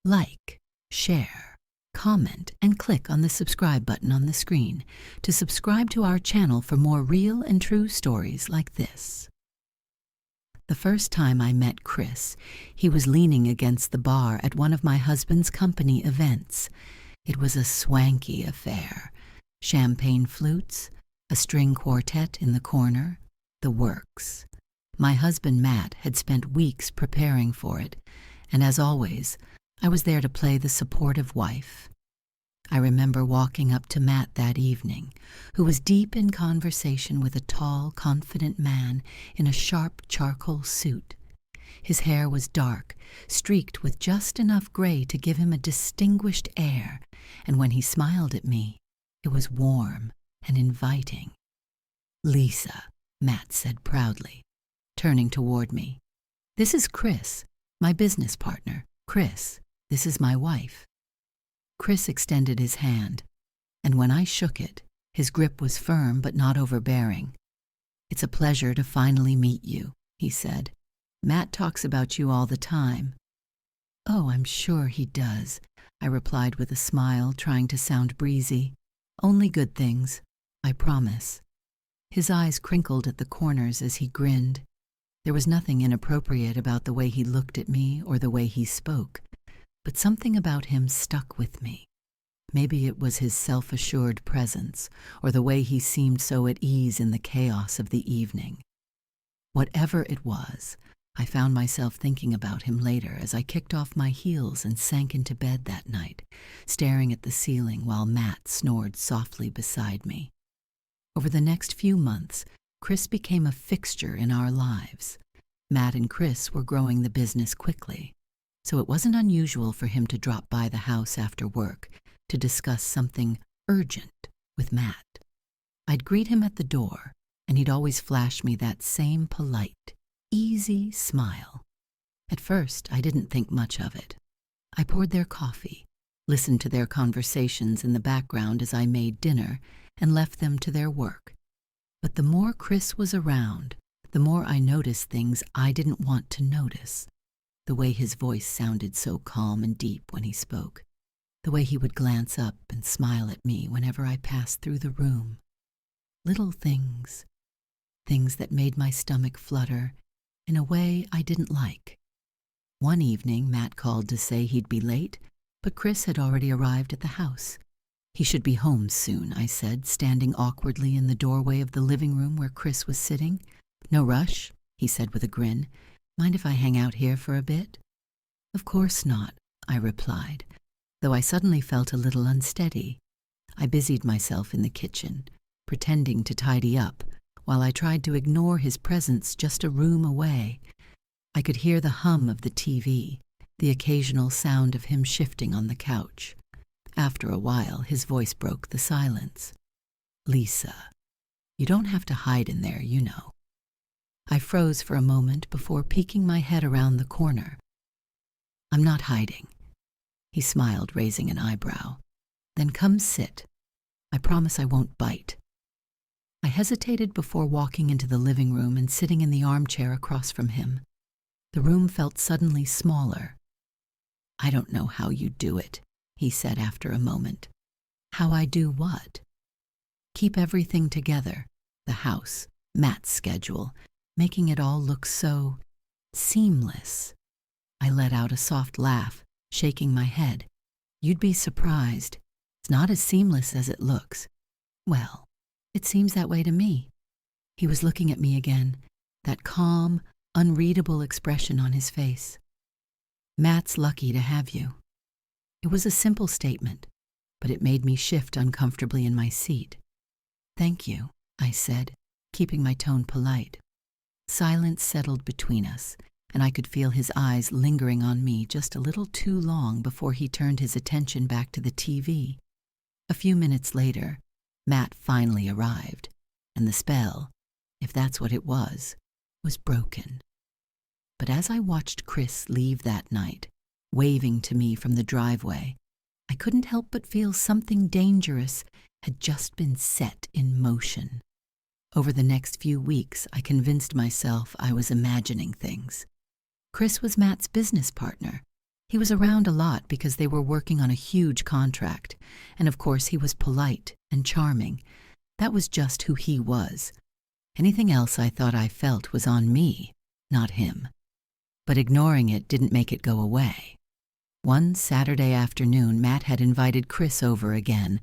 like, share, comment, and click on the subscribe button on the screen to subscribe to our channel for more real and true stories like this. The first time I met Chris, he was leaning against the bar at one of my husband's company events. It was a swanky affair. Champagne flutes, a string quartet in the corner, the works. My husband Matt had spent weeks preparing for it, and as always, I was there to play the supportive wife. I remember walking up to Matt that evening, who was deep in conversation with a tall, confident man in a sharp charcoal suit. His hair was dark, streaked with just enough gray to give him a distinguished air, and when he smiled at me, it was warm and inviting. "Lisa," Matt said proudly, turning toward me. "This is Chris, my business partner. Chris, this is my wife." Chris extended his hand, and when I shook it, his grip was firm but not overbearing. "It's a pleasure to finally meet you," he said. "Matt talks about you all the time." "Oh, I'm sure he does," I replied with a smile, trying to sound breezy. "Only good things, I promise." His eyes crinkled at the corners as he grinned. There was nothing inappropriate about the way he looked at me or the way he spoke, but something about him stuck with me. Maybe it was his self-assured presence, or the way he seemed so at ease in the chaos of the evening. Whatever it was, I found myself thinking about him later as I kicked off my heels and sank into bed that night, staring at the ceiling while Matt snored softly beside me. Over the next few months, Chris became a fixture in our lives. Matt and Chris were growing the business quickly, so it wasn't unusual for him to drop by the house after work to discuss something urgent with Matt. I'd greet him at the door, and he'd always flash me that same polite, easy smile. At first, I didn't think much of it. I poured their coffee, listened to their conversations in the background as I made dinner, and left them to their work. But the more Chris was around, the more I noticed things I didn't want to notice. The way his voice sounded so calm and deep when he spoke. The way he would glance up and smile at me whenever I passed through the room. Little things. Things that made my stomach flutter in a way I didn't like. One evening, Matt called to say he'd be late, but Chris had already arrived at the house. "He should be home soon," I said, standing awkwardly in the doorway of the living room where Chris was sitting. "No rush," he said with a grin. "Mind if I hang out here for a bit?" "Of course not," I replied, though I suddenly felt a little unsteady. I busied myself in the kitchen, pretending to tidy up, while I tried to ignore his presence just a room away. I could hear the hum of the TV, the occasional sound of him shifting on the couch. After a while, his voice broke the silence. "Lisa, you don't have to hide in there, you know." I froze for a moment before peeking my head around the corner. "I'm not hiding." He smiled, raising an eyebrow. "Then come sit. I promise I won't bite." I hesitated before walking into the living room and sitting in the armchair across from him. The room felt suddenly smaller. "I don't know how you do it," he said after a moment. "How I do what?" "Keep everything together, the house, Matt's schedule, making it all look so seamless." I let out a soft laugh, shaking my head. "You'd be surprised. It's not as seamless as it looks." "Well, it seems that way to me." He was looking at me again, that calm, unreadable expression on his face. "Matt's lucky to have you." It was a simple statement, but it made me shift uncomfortably in my seat. "Thank you," I said, keeping my tone polite. Silence settled between us, and I could feel his eyes lingering on me just a little too long before he turned his attention back to the TV. A few minutes later, Matt finally arrived, and the spell, if that's what it was broken. But as I watched Chris leave that night, waving to me from the driveway, I couldn't help but feel something dangerous had just been set in motion. Over the next few weeks, I convinced myself I was imagining things. Chris was Matt's business partner, He was around a lot because they were working on a huge contract, and of course he was polite and charming. That was just who he was. Anything else I thought I felt was on me, not him. But ignoring it didn't make it go away. One Saturday afternoon, Matt had invited Chris over again,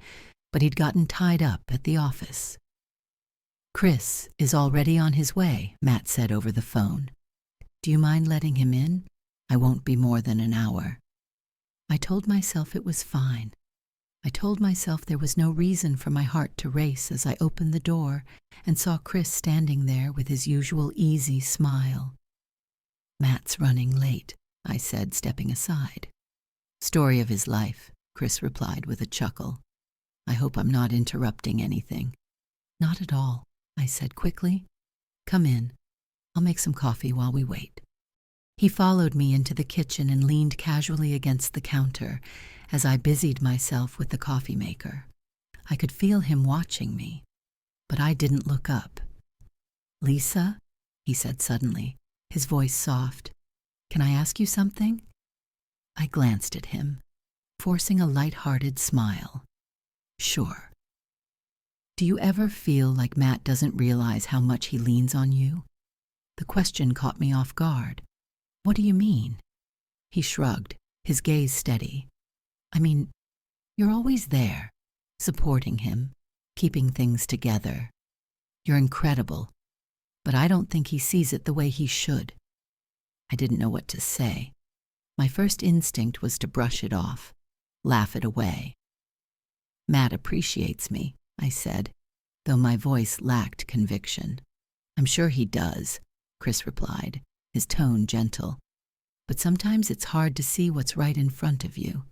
but he'd gotten tied up at the office. "Chris is already on his way," Matt said over the phone. "Do you mind letting him in? I won't be more than an hour." I told myself it was fine. I told myself there was no reason for my heart to race as I opened the door and saw Chris standing there with his usual easy smile. "Matt's running late," I said, stepping aside. "Story of his life," Chris replied with a chuckle. "I hope I'm not interrupting anything." "Not at all," I said quickly. "Come in. I'll make some coffee while we wait." He followed me into the kitchen and leaned casually against the counter as I busied myself with the coffee maker. I could feel him watching me, but I didn't look up. "Lisa," he said suddenly, his voice soft, "can I ask you something?" I glanced at him, forcing a light-hearted smile. "Sure." "Do you ever feel like Matt doesn't realize how much he leans on you?" The question caught me off guard. "What do you mean?" He shrugged, his gaze steady. "I mean, you're always there, supporting him, keeping things together. You're incredible, but I don't think he sees it the way he should." I didn't know what to say. My first instinct was to brush it off, laugh it away. "Matt appreciates me," I said, though my voice lacked conviction. "I'm sure he does," Chris replied, his tone gentle. "But sometimes it's hard to see what's right in front of you."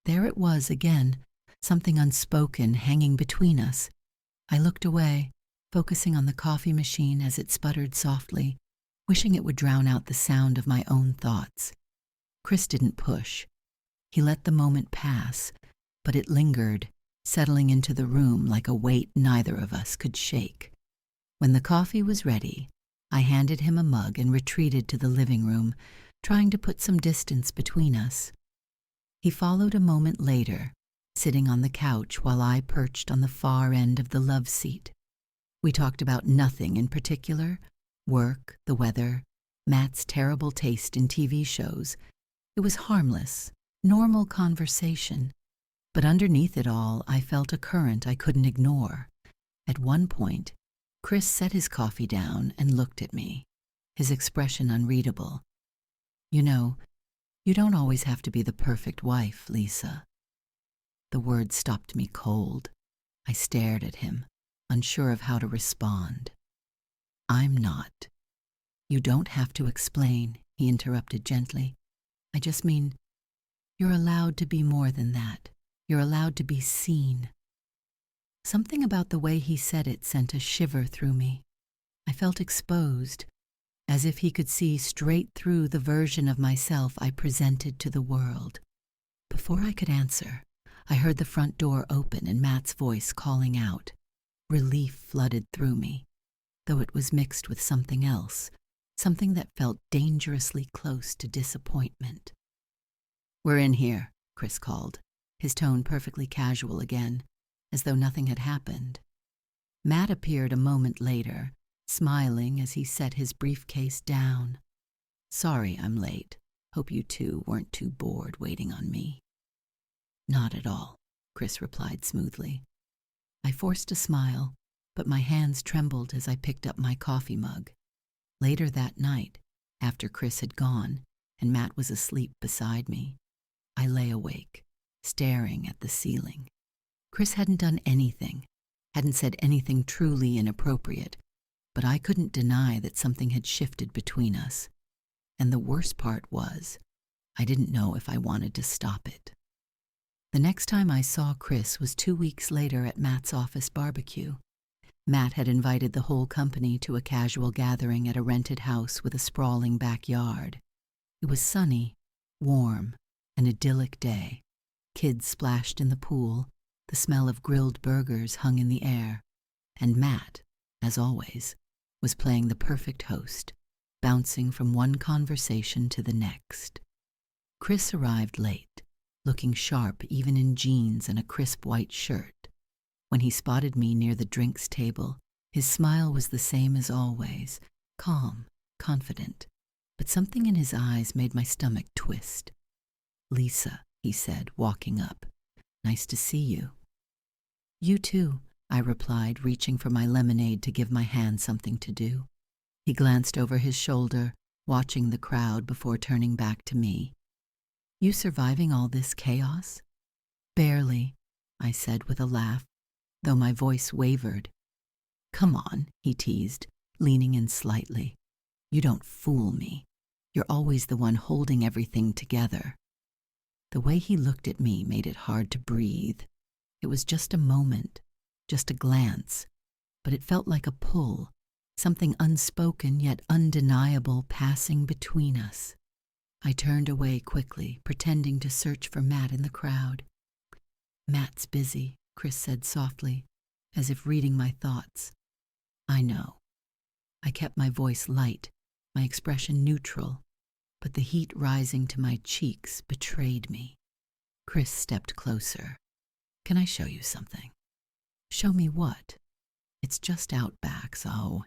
There it was again, something unspoken hanging between us. I looked away, focusing on the coffee machine as it sputtered softly, wishing it would drown out the sound of my own thoughts. Chris didn't push. He let the moment pass, but it lingered, settling into the room like a weight neither of us could shake. When the coffee was ready, I handed him a mug and retreated to the living room, trying to put some distance between us. He followed a moment later, sitting on the couch while I perched on the far end of the love seat. We talked about nothing in particular: work, the weather, Matt's terrible taste in TV shows. It was harmless, normal conversation. But underneath it all, I felt a current I couldn't ignore. At one point, Chris set his coffee down and looked at me, his expression unreadable. "You know, you don't always have to be the perfect wife, Lisa." The words stopped me cold. I stared at him, unsure of how to respond. "I'm not." "You don't have to explain," he interrupted gently. "I just mean, you're allowed to be more than that. You're allowed to be seen." Something about the way he said it sent a shiver through me. I felt exposed, as if he could see straight through the version of myself I presented to the world. Before I could answer, I heard the front door open and Matt's voice calling out. Relief flooded through me, though it was mixed with something else, something that felt dangerously close to disappointment. "We're in here," Chris called, his tone perfectly casual again, as though nothing had happened. Matt appeared a moment later, smiling as he set his briefcase down. "Sorry I'm late. Hope you two weren't too bored waiting on me." "Not at all," Chris replied smoothly. I forced a smile, but my hands trembled as I picked up my coffee mug. Later that night, after Chris had gone and Matt was asleep beside me, I lay awake, staring at the ceiling. Chris hadn't done anything, hadn't said anything truly inappropriate, but I couldn't deny that something had shifted between us. And the worst part was, I didn't know if I wanted to stop it. The next time I saw Chris was 2 weeks later at Matt's office barbecue. Matt had invited the whole company to a casual gathering at a rented house with a sprawling backyard. It was sunny, warm, an idyllic day. Kids splashed in the pool, the smell of grilled burgers hung in the air, and Matt, as always, was playing the perfect host, bouncing from one conversation to the next. Chris arrived late, looking sharp even in jeans and a crisp white shirt. When he spotted me near the drinks table, his smile was the same as always, calm, confident, but something in his eyes made my stomach twist. "Lisa," he said, walking up. "Nice to see you." "You too," I replied, reaching for my lemonade to give my hand something to do. He glanced over his shoulder, watching the crowd before turning back to me. "You surviving all this chaos?" "Barely," I said with a laugh, though my voice wavered. "Come on," he teased, leaning in slightly. "You don't fool me. You're always the one holding everything together." The way he looked at me made it hard to breathe. It was just a moment, just a glance, but it felt like a pull, something unspoken yet undeniable passing between us. I turned away quickly, pretending to search for Matt in the crowd. "Matt's busy," Chris said softly, as if reading my thoughts. "I know." I kept my voice light, my expression neutral, but the heat rising to my cheeks betrayed me. Chris stepped closer. "Can I show you something?" "Show me what?" "It's just out back, so,"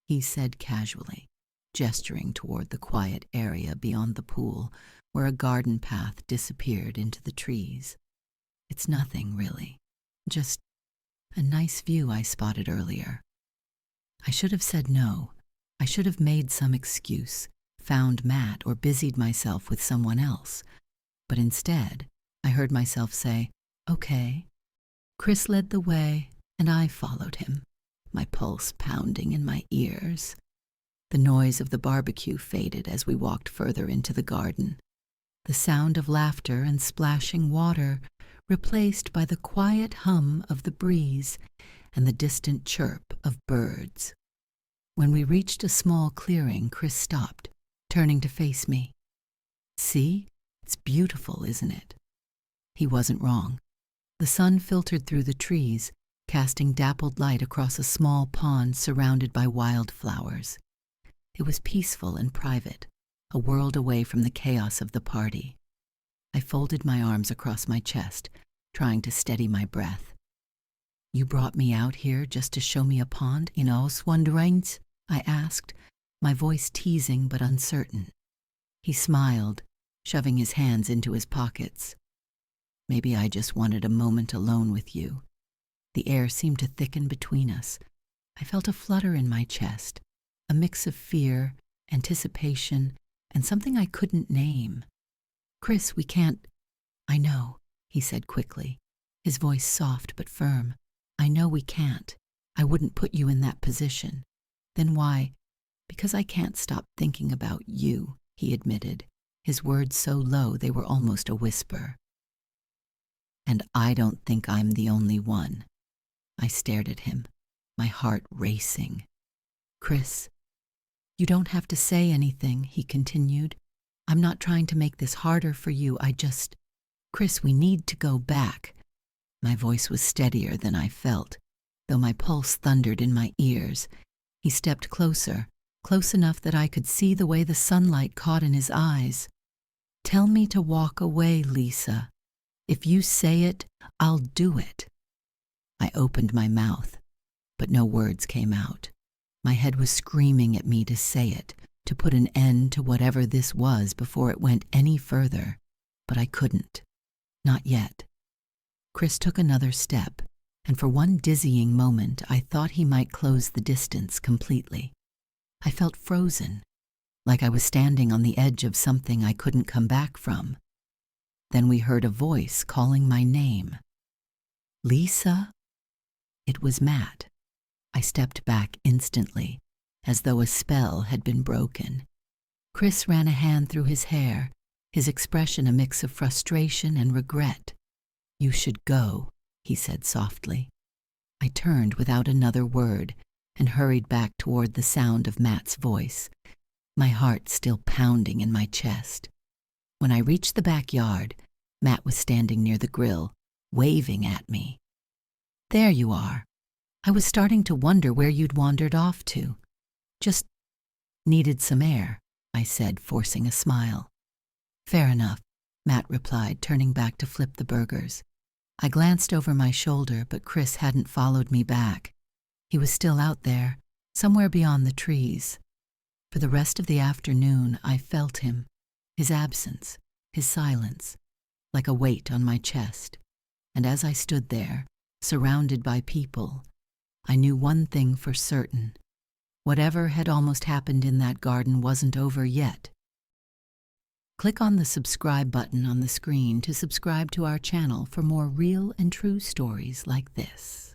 he said casually, gesturing toward the quiet area beyond the pool where a garden path disappeared into the trees. "It's nothing, really. Just a nice view I spotted earlier." I should have said no. I should have made some excuse, found Matt, or busied myself with someone else. But instead, I heard myself say, "Okay." Chris led the way, and I followed him, my pulse pounding in my ears. The noise of the barbecue faded as we walked further into the garden. The sound of laughter and splashing water replaced by the quiet hum of the breeze and the distant chirp of birds. When we reached a small clearing, Chris stopped, turning to face me. "See? It's beautiful, isn't it?" He wasn't wrong. The sun filtered through the trees, casting dappled light across a small pond surrounded by wildflowers. It was peaceful and private, a world away from the chaos of the party. I folded my arms across my chest, trying to steady my breath. "You brought me out here just to show me a pond in Auswanderings?" I asked, my voice teasing but uncertain. He smiled, shoving his hands into his pockets. "Maybe I just wanted a moment alone with you." The air seemed to thicken between us. I felt a flutter in my chest, a mix of fear, anticipation, and something I couldn't name. "Chris, we can't—" "I know," he said quickly, his voice soft but firm. "I know we can't. I wouldn't put you in that position." "Then why?" "Because I can't stop thinking about you," he admitted, his words so low they were almost a whisper. "And I don't think I'm the only one." I stared at him, my heart racing. "Chris, you don't have to say anything," he continued. "I'm not trying to make this harder for you. Chris, we need to go back." My voice was steadier than I felt, though my pulse thundered in my ears. He stepped closer, close enough that I could see the way the sunlight caught in his eyes. "Tell me to walk away, Lisa. If you say it, I'll do it." I opened my mouth, but no words came out. My head was screaming at me to say it, to put an end to whatever this was before it went any further, but I couldn't. Not yet. Chris took another step, and for one dizzying moment I thought he might close the distance completely. I felt frozen, like I was standing on the edge of something I couldn't come back from. Then we heard a voice calling my name. "Lisa?" It was Matt. I stepped back instantly, as though a spell had been broken. Chris ran a hand through his hair, his expression a mix of frustration and regret. "You should go," he said softly. I turned without another word and hurried back toward the sound of Matt's voice, my heart still pounding in my chest. When I reached the backyard, Matt was standing near the grill, waving at me. "There you are. I was starting to wonder where you'd wandered off to." "Just needed some air," I said, forcing a smile. "Fair enough. Matt replied, turning back to flip the burgers. I glanced over my shoulder, but Chris hadn't followed me back. He was still out there, somewhere beyond the trees. For the rest of the afternoon, I felt him, his absence, his silence, like a weight on my chest. And as I stood there, surrounded by people, I knew one thing for certain. Whatever had almost happened in that garden wasn't over yet. Click on the subscribe button on the screen to subscribe to our channel for more real and true stories like this.